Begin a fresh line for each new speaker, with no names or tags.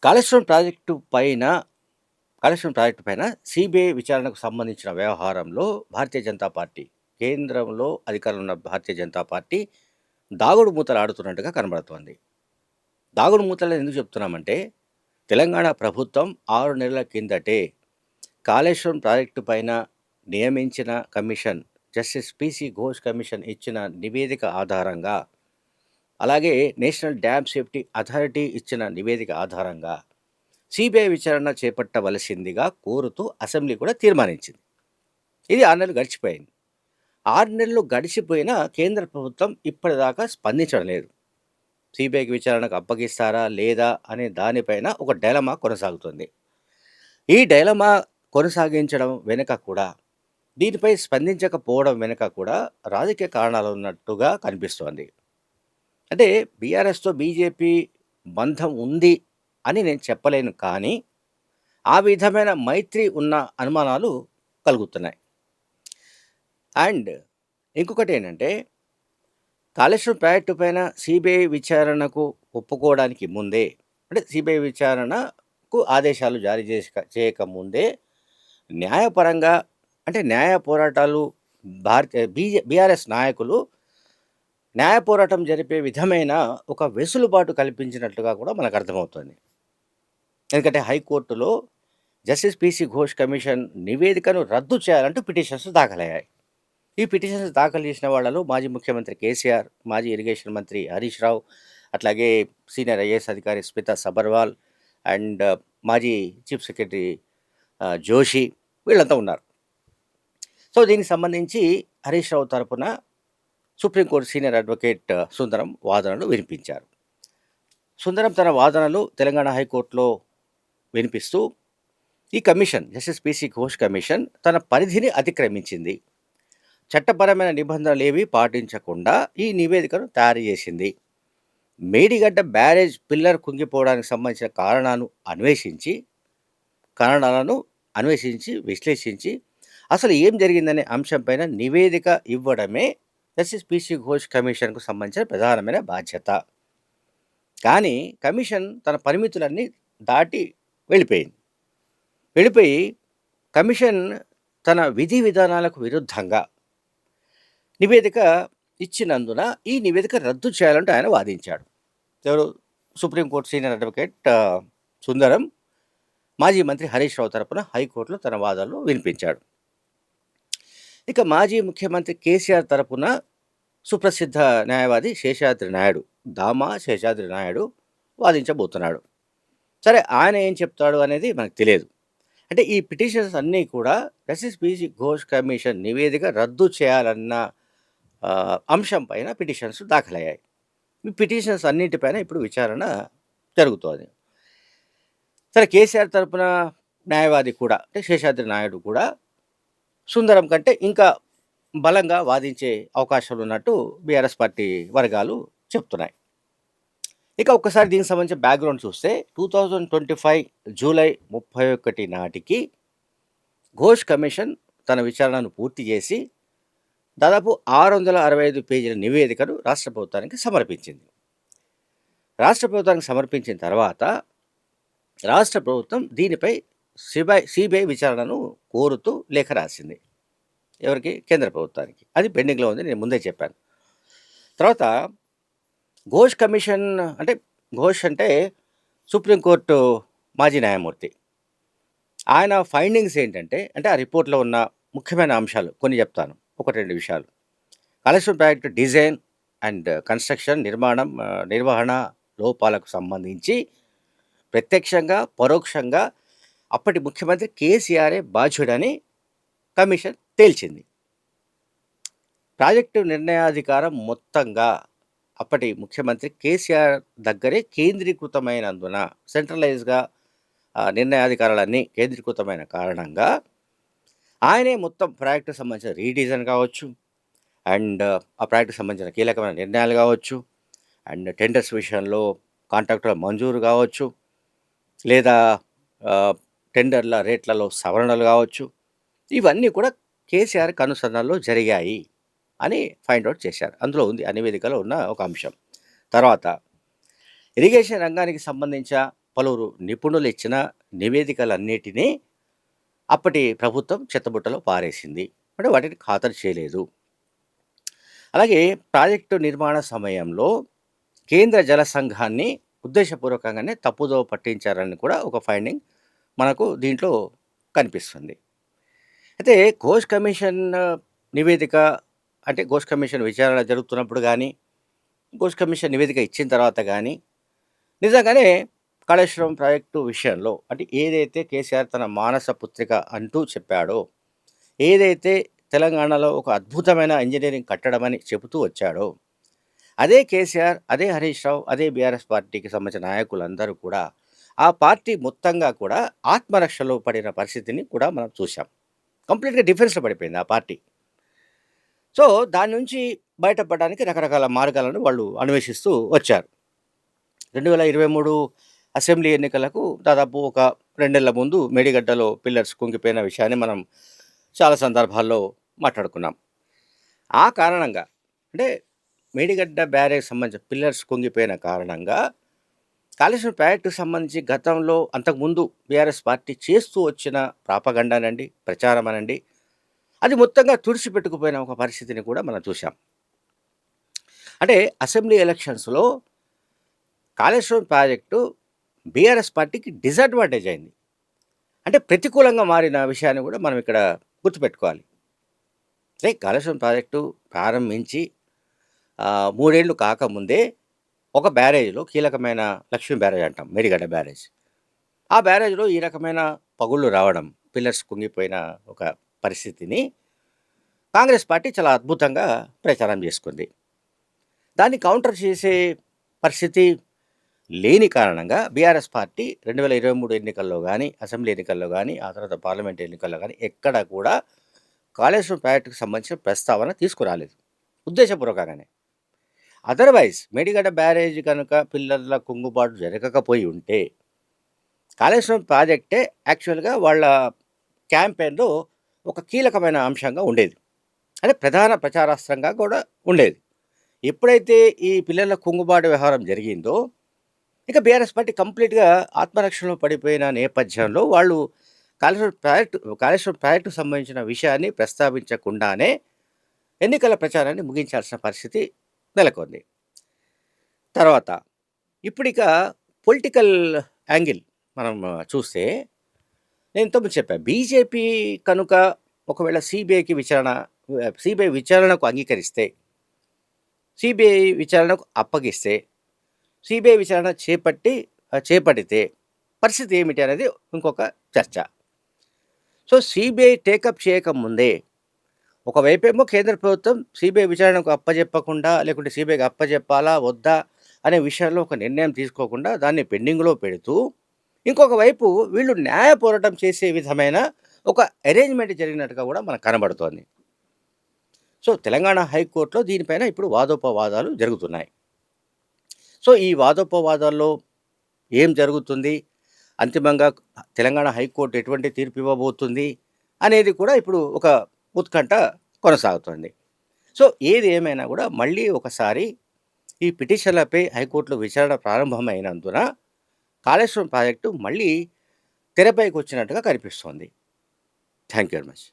Kaleshwaram project పైన CBI విచారణకు సంబంధించిన వ్యవహారంలో భారతీయ జనతా పార్టీ, కేంద్రంలో అధికారంలో ఉన్న భారతీయ జనతా పార్టీ దాగుడు మూతలు ఆడుతున్నట్టుగా కనబడుతోంది. దాగుడు మూతలు ఎందుకు చెప్తున్నామంటే, తెలంగాణ ప్రభుత్వం 6 నెలల కిందటే కాళేశ్వరం ప్రాజెక్టు పైన నియమించిన commission, justice PC Ghosh commission ఇచ్చిన నివేదిక ఆధారంగా, అలాగే నేషనల్ డ్యామ్ సేఫ్టీ అథారిటీ ఇచ్చిన నివేదిక ఆధారంగా సిబిఐ విచారణ చేపట్టవలసిందిగా కోరుతూ అసెంబ్లీ కూడా తీర్మానించింది. ఇది 6 నెలలు గడిచిపోయింది. 6 నెలలు గడిచిపోయినా కేంద్ర ప్రభుత్వం ఇప్పటిదాకా స్పందించడం లేదు. సిబిఐకి విచారణకు అప్పగిస్తారా లేదా అనే దానిపైన ఒక డైలమా కొనసాగుతుంది. ఈ డైలమా కొనసాగించడం వెనుక కూడా, దీనిపై స్పందించకపోవడం వెనుక కూడా రాజకీయ కారణాలు ఉన్నట్టుగా కనిపిస్తోంది. అంటే బీఆర్ఎస్తో బీజేపీ బంధం ఉంది అని నేను చెప్పలేను, కానీ ఆ విధమైన మైత్రి ఉన్న అనుమానాలు కలుగుతున్నాయి. అండ్ ఇంకొకటి ఏంటంటే, కాళేశ్వరం ప్రాజెక్టు పైన సిబిఐ విచారణకు ఒప్పుకోవడానికి ముందే, అంటే సిబిఐ విచారణకు ఆదేశాలు జారీ చేయకముందే న్యాయపరంగా, అంటే న్యాయ పోరాటాలు బీఆర్ఎస్ నాయకులు న్యాయ పోరాటం జరిపే విధమైన ఒక వెసులుబాటు కల్పించినట్లుగా కూడా మనకు అర్థమవుతుంది. ఎందుకంటే హైకోర్టులో జస్టిస్ పిసి ఘోష్ కమిషన్ నివేదికను రద్దు చేయాలంటూ పిటిషన్స్ దాఖలయ్యాయి. ఈ పిటిషన్స్ దాఖలు చేసిన వాళ్ళలో మాజీ ముఖ్యమంత్రి కేసీఆర్, మాజీ ఇరిగేషన్ మంత్రి హరీష్ రావు, అట్లాగే సీనియర్ ఐఏఎస్ అధికారి స్మితా సబర్వాల్ అండ్ మాజీ చీఫ్ సెక్రటరీ జోషి, వీళ్ళంతా ఉన్నారు. సో దీనికి సంబంధించి హరీష్ రావు తరపున సుప్రీంకోర్టు సీనియర్ అడ్వకేట్ సుందరం వాదనలు వినిపించారు. సుందరం తన వాదనలు తెలంగాణ హైకోర్టులో వినిపిస్తూ, ఈ commission, justice PC Ghosh commission తన పరిధిని అతిక్రమించింది, చట్టపరమైన నిబంధనలు ఏవి పాటించకుండా ఈ నివేదికను తయారు చేసింది, మేడిగడ్డ బ్యారేజ్ పిల్లర్ కుంగిపోవడానికి సంబంధించిన కారణాలను అన్వేషించి విశ్లేషించి అసలు ఏం జరిగిందనే అంశంపైన నివేదిక ఇవ్వడమే జస్టిస్ పిసి ఘోష్ కమిషన్కు సంబంధించిన ప్రధానమైన బాధ్యత. కానీ కమిషన్ తన పరిమితులన్నీ దాటి వెళ్ళిపోయి కమిషన్ తన విధి విధానాలకు విరుద్ధంగా నివేదిక ఇచ్చినందున ఈ నివేదిక రద్దు చేయాలంటూ ఆయన వాదించాడు. ఎవరు? సుప్రీంకోర్టు సీనియర్ అడ్వకేట్ సుందరం మాజీ మంత్రి హరీష్ రావు తరపున హైకోర్టులో తన వాదనలు వినిపించాడు. ఇక మాజీ ముఖ్యమంత్రి కేసీఆర్ తరపున సుప్రసిద్ధ న్యాయవాది దామా శేషాద్రి నాయుడు వాదించబోతున్నాడు. సరే, ఆయన ఏం చెప్తాడు అనేది మనకు తెలియదు. అంటే ఈ పిటిషన్స్ అన్నీ కూడా జస్టిస్ పిసి ఘోష్ కమిషన్ నివేదిక రద్దు చేయాలన్న అంశం పైన పిటిషన్స్ దాఖలయ్యాయి. ఈ పిటిషన్స్ అన్నిటిపైన ఇప్పుడు విచారణ జరుగుతోంది. సరే, కేసీఆర్ తరపున న్యాయవాది కూడా, అంటే శేషాద్రి నాయుడు కూడా సుందరం కంటే ఇంకా బలంగా వాదించే అవకాశాలు ఉన్నట్టు బీఆర్ఎస్ పార్టీ వర్గాలు చెప్తున్నాయి. ఇక ఒక్కసారి దీనికి సంబంధించిన బ్యాక్గ్రౌండ్ చూస్తే 2025 జూలై 31 నాటికి ఘోష్ కమిషన్ తన విచారణను పూర్తి చేసి దాదాపు 665 పేజీల నివేదికను రాష్ట్ర ప్రభుత్వానికి సమర్పించింది. రాష్ట్ర ప్రభుత్వానికి సమర్పించిన తర్వాత రాష్ట్ర ప్రభుత్వం దీనిపై సిబిఐ విచారణను కోరుతూ లేఖ రాసింది. ఎవరికి? కేంద్ర ప్రభుత్వానికి. అది పెండింగ్లో ఉంది, నేను ముందే చెప్పాను. తర్వాత ఘోష్ కమిషన్, అంటే ఘోష్ అంటే సుప్రీంకోర్టు మాజీ న్యాయమూర్తి. ఆయన ఫైండింగ్స్ ఏంటంటే, అంటే ఆ రిపోర్ట్లో ఉన్న ముఖ్యమైన అంశాలు కొన్ని చెప్తాను, 1-2 విషయాలు. Kaleshwaram project design and construction, నిర్వహణ లోపాలకు సంబంధించి ప్రత్యక్షంగా పరోక్షంగా అప్పటి ముఖ్యమంత్రి కేసీఆరే బాధ్యుడని కమిషన్ తేల్చింది. ప్రాజెక్టు నిర్ణయాధికారం మొత్తంగా అప్పటి ముఖ్యమంత్రి కేసీఆర్ దగ్గరే కేంద్రీకృతమైనందున, సెంట్రలైజ్గా నిర్ణయాధికారాలన్నీ కేంద్రీకృతమైన కారణంగా ఆయనే మొత్తం ప్రాజెక్టుకు సంబంధించిన రీడిజైన్ కావచ్చు, అండ్ ఆ ప్రాజెక్టుకు సంబంధించిన కీలకమైన నిర్ణయాలు కావచ్చు, అండ్ టెండర్స్ విషయంలో కాంట్రాక్టుల మంజూరు కావచ్చు, లేదా టెండర్ల రేట్లలో సవరణలు కావచ్చు, ఇవన్నీ కూడా కేసీఆర్ అనుసంధానంలో జరిగాయి అని ఫైండ్ అవుట్ చేశారు. అందులో ఉంది, ఆ నివేదికలో ఉన్న ఒక అంశం. తర్వాత ఇరిగేషన్ రంగానికి సంబంధించిన పలువురు నిపుణులు ఇచ్చిన నివేదికలన్నిటినీ అప్పటి ప్రభుత్వం చెత్తబుట్టలో పారేసింది. అంటే వాటిని ఖాతరు చేయలేదు. అలాగే ప్రాజెక్టు నిర్మాణ సమయంలో కేంద్ర జల సంఘాన్ని ఉద్దేశపూర్వకంగానే తప్పుదోవ పట్టించారని కూడా ఒక ఫైండింగ్ మనకు దీంట్లో కనిపిస్తుంది. అయితే ఘోష్ కమిషన్ నివేదిక అంటే ఘోష్ కమిషన్ విచారణ జరుగుతున్నప్పుడు గానీ, ఘోష్ కమిషన్ నివేదిక ఇచ్చిన తర్వాత గానీ, నిజంగానే కాళేశ్వరం ప్రాజెక్టు విషయంలో అంటే ఏదైతే కేసీఆర్ తన మానస పుత్రిక అంటూ చెప్పాడో, ఏదైతే తెలంగాణలో ఒక అద్భుతమైన ఇంజినీరింగ్ కట్టడమని చెబుతూ వచ్చాడో, అదే కేసీఆర్, అదే హరీష్ రావు, అదే బీఆర్ఎస్ పార్టీకి సంబంధించిన నాయకులందరూ కూడా ఆ పార్టీ మొత్తంగా కూడా ఆత్మరక్షలో పడిన పరిస్థితిని కూడా మనం చూసాం. కంప్లీట్‌గా డిఫెన్స్‌లో పడిపోయింది ఆ పార్టీ. సో, దాని నుంచి బయటపడడానికి రకరకాల మార్గాలను వాళ్ళు అన్వేషిస్తూ వచ్చారు. 2023 అసెంబ్లీ ఎన్నికలకు దాదాపు ఒక 2 నెలల ముందు మేడిగడ్డలో పిల్లర్స్ కుంగిపోయిన విషయాన్ని మనం చాలా సందర్భాల్లో మాట్లాడుకున్నాం. ఆ కారణంగా అంటే మేడిగడ్డ బ్యారేజ్‌కి సంబంధించిన పిల్లర్స్ కుంగిపోయిన కారణంగా కాళేశ్వరం ప్రాజెక్టుకు సంబంధించి గతంలో అంతకుముందు బీఆర్ఎస్ పార్టీ చేస్తూ వచ్చిన ప్రాపగండానండి, ప్రచారమనండి, అది మొత్తంగా తుడిచిపెట్టుకుపోయిన ఒక పరిస్థితిని కూడా మనం చూసాం. అంటే అసెంబ్లీ ఎలక్షన్స్‌లో కాళేశ్వరం ప్రాజెక్టు బీఆర్ఎస్ పార్టీకి డిసడ్వాంటేజ్ అయింది. అంటే ప్రతికూలంగా మారిన విషయాన్ని కూడా మనం ఇక్కడ గుర్తుపెట్టుకోవాలి. అంటే కాళేశ్వరం ప్రాజెక్టు ప్రారంభించి 3 ఏళ్ళు కాకముందే ఒక బ్యారేజ్‌లో కీలకమైన లక్ష్మీ బ్యారేజ్ అంటాం, మేడిగడ్డ బ్యారేజ్. ఆ బ్యారేజ్‌లో ఈ రకమైన పగుళ్ళు రావడం, పిల్లర్స్ కుంగిపోయిన ఒక పరిస్థితిని కాంగ్రెస్ పార్టీ చాలా అద్భుతంగా ప్రచారం చేసుకుంది. దాన్ని కౌంటర్ చేసే పరిస్థితి లేని కారణంగా బీఆర్ఎస్ పార్టీ 2023 ఎన్నికల్లో గానీ, అసెంబ్లీ ఎన్నికల్లో గానీ, ఆ తర్వాత పార్లమెంట్ ఎన్నికల్లో గానీ ఎక్కడ కూడా కాళేశ్వరం ప్రాజెక్టుకు సంబంధించిన ప్రస్తావన తీసుకురాలేదు ఉద్దేశపూర్వకంగానే. అదర్‌వైజ్ మేడిగడ్డ బ్యారేజ్ కనుక పిల్లర్ల కుంగుబాటు జరగకపోయి ఉంటే, కాళేశ్వరం ప్రాజెక్టే యాక్చువల్‌గా వాళ్ళ క్యాంపెయిన్‌లో ఒక కీలకమైన అంశంగా ఉండేది. అంటే ప్రధాన ప్రచారాస్త్రంగా కూడా ఉండేది. ఎప్పుడైతే ఈ పిల్లర్ల కుంగుబాటు వ్యవహారం జరిగిందో, ఇక బీఆర్ఎస్ పార్టీ కంప్లీట్‌గా ఆత్మరక్షణలో పడిపోయిన నేపథ్యంలో వాళ్ళు కాళేశ్వరం ప్రాజెక్టుకు సంబంధించిన విషయాన్ని ప్రస్తావించకుండానే ఎన్నికల ప్రచారాన్ని ముగించాల్సిన పరిస్థితి నెలకొంది. తర్వాత ఇప్పుడిక పొలిటికల్ యాంగిల్ మనం చూస్తే, నేను ఇంతకుముందు చెప్పా. బీజేపీ కనుక ఒకవేళ సీబీఐ విచారణకు అంగీకరిస్తే, సీబీఐ విచారణకు అప్పగిస్తే, సీబీఐ విచారణ చేపడితే పరిస్థితి ఏమిటి అనేది ఇంకొక చర్చ. సో, సీబీఐ టేకప్ చేయకముందే ఒకవైపేమో కేంద్ర ప్రభుత్వం సీబీఐ విచారణకు అప్పజెప్పకుండా, లేకుంటే సీబీఐకి అప్పజెప్పాలా వద్దా అనే విషయంలో ఒక నిర్ణయం తీసుకోకుండా దాన్ని పెండింగ్‌లో పెడుతూ, ఇంకొక వైపు వీళ్ళు న్యాయ పోరాటం చేసే విధమైన ఒక అరేంజ్‌మెంట్ జరిగినట్టుగా కూడా మనకు కనబడుతోంది. సో, తెలంగాణ హైకోర్టులో దీనిపైన ఇప్పుడు వాదోపవాదాలు జరుగుతున్నాయి. సో, ఈ వాదోపవాదాల్లో ఏం జరుగుతుంది? అంతిమంగా తెలంగాణ హైకోర్టు ఎటువంటి తీర్పు ఇవ్వబోతుంది? అనేది కూడా ఇప్పుడు ఒక ఉత్కంఠ కొనసాగుతోంది. సో, ఏది ఏమైనా కూడా మళ్ళీ ఒకసారి ఈ పిటిషన్లపై హైకోర్టులో విచారణ ప్రారంభమైనందున కాళేశ్వరం ప్రాజెక్టు మళ్ళీ తెరపైకొచ్చినట్టుగా కనిపిస్తోంది. Thank you very much.